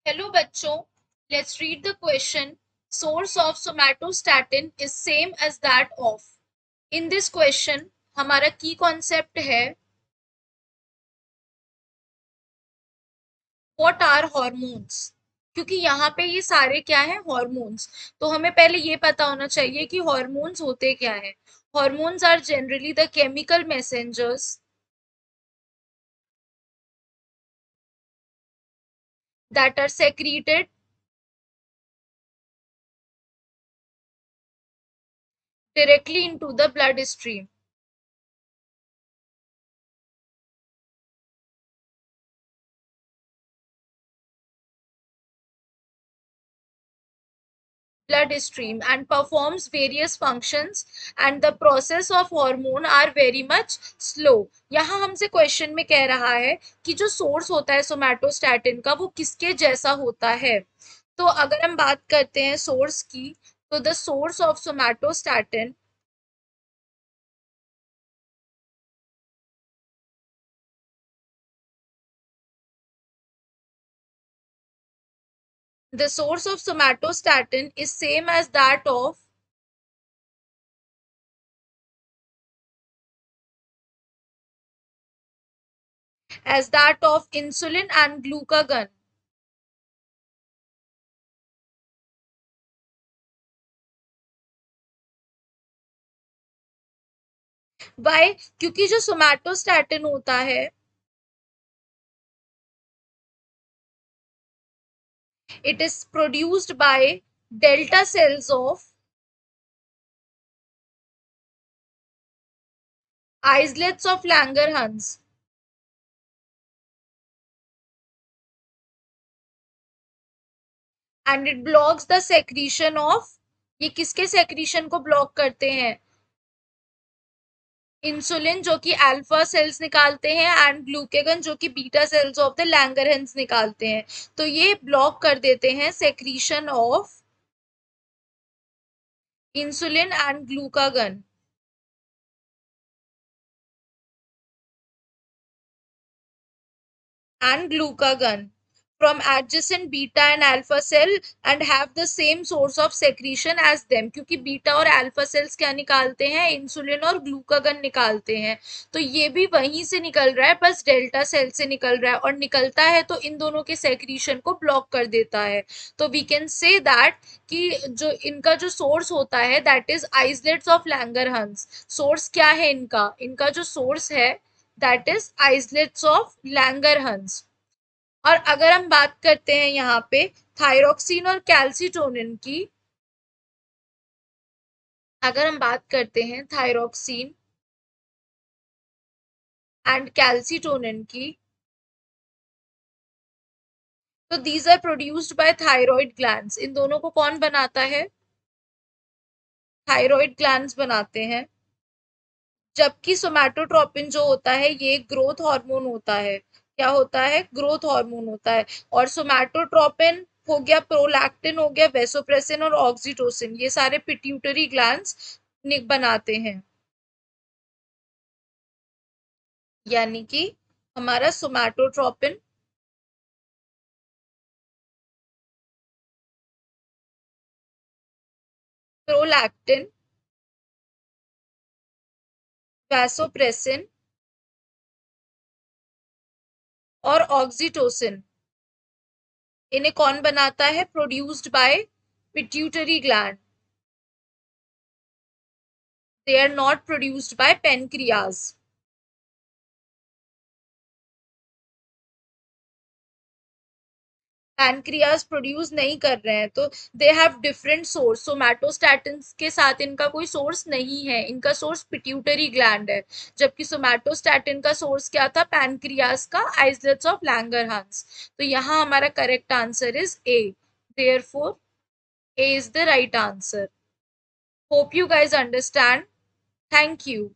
Hello बच्चों, let's read the question. Source of somatostatin is same as that of. In this question, हमारा key concept है what are hormones. क्योंकि यहाँ पे ये सारे क्या है हॉर्मोन्स, तो हमें पहले ये पता होना चाहिए कि हॉर्मोन्स होते क्या है. Hormones are generally the chemical messengers that are secreted directly into the bloodstream. Bloodstream and performs various functions, and the process of hormone are very much slow. यहाँ हमसे क्वेश्चन में कह रहा है कि जो सोर्स होता है सोमैटोस्टैटिन का वो किसके जैसा होता है. तो अगर हम बात करते हैं सोर्स की, तो the source of somatostatin the source of somatostatin is same as that of insulin and glucagon. Why? क्योंकि जो सोमैटोस्टैटिन होता है it is produced by delta cells of islets of Langerhans. And it blocks the secretion of, ये किसके secretion को block करते हैं, insulin जो कि अल्फा सेल्स निकालते हैं एंड ग्लूकेगन जो कि beta cells of the Langerhans निकालते हैं. तो ये ब्लॉक कर देते हैं secretion of insulin and glucagon and glucagon from adjacent beta and alpha cell and have the same source of secretion as them. क्योंकि बीटा और अल्फा सेल्स क्या निकालते हैं, इंसुलिन और ग्लूकागन निकालते हैं. तो ये भी वहीं से निकल रहा है, बस डेल्टा सेल से निकल रहा है, और निकलता है तो इन दोनों के सेक्रीशन को ब्लॉक कर देता है. तो वी कैन से दैट कि जो इनका जो सोर्स होता है that is islets of Langerhans. Source क्या है इनका, इनका जो सोर्स है that is islets of Langerhans. और अगर हम बात करते हैं यहाँ पे थायरोक्सिन और कैल्सिटोनिन की, अगर हम बात करते हैं थायरोक्सिन एंड कैल्सिटोनिन की, तो these are produced by thyroid glands. इन दोनों को कौन बनाता है, थायराइड ग्लैंड्स बनाते हैं. जबकि सोमैटोट्रोपिन जो होता है ये ग्रोथ हार्मोन होता है. क्या होता है, ग्रोथ हार्मोन होता है. और सोमैटोट्रोपिन हो गया, प्रोलैक्टिन हो गया, वेसोप्रेसिन और ऑक्सीटोसिन, ये सारे पिट्यूटरी ग्लैंड्स बनाते हैं. यानी कि हमारा सोमैटोट्रोपिन, प्रोलैक्टिन, वैसोप्रेसिन और ऑक्सीटोसिन, इन्हें कौन बनाता है, produced by pituitary gland. They are not produced by pancreas. Pancreas produce नहीं कर रहे हैं, तो they have different source. Somatostatin के साथ इनका कोई सोर्स नहीं है, इनका सोर्स पिट्यूटरी ग्लैंड है. जबकि सोमैटोस्टैटिन का सोर्स क्या था, पैनक्रियाज का आइसलेट्स ऑफ लैंगरहांस. तो यहाँ हमारा correct answer is a. Therefore A is the right answer. Hope you guys understand. Thank you.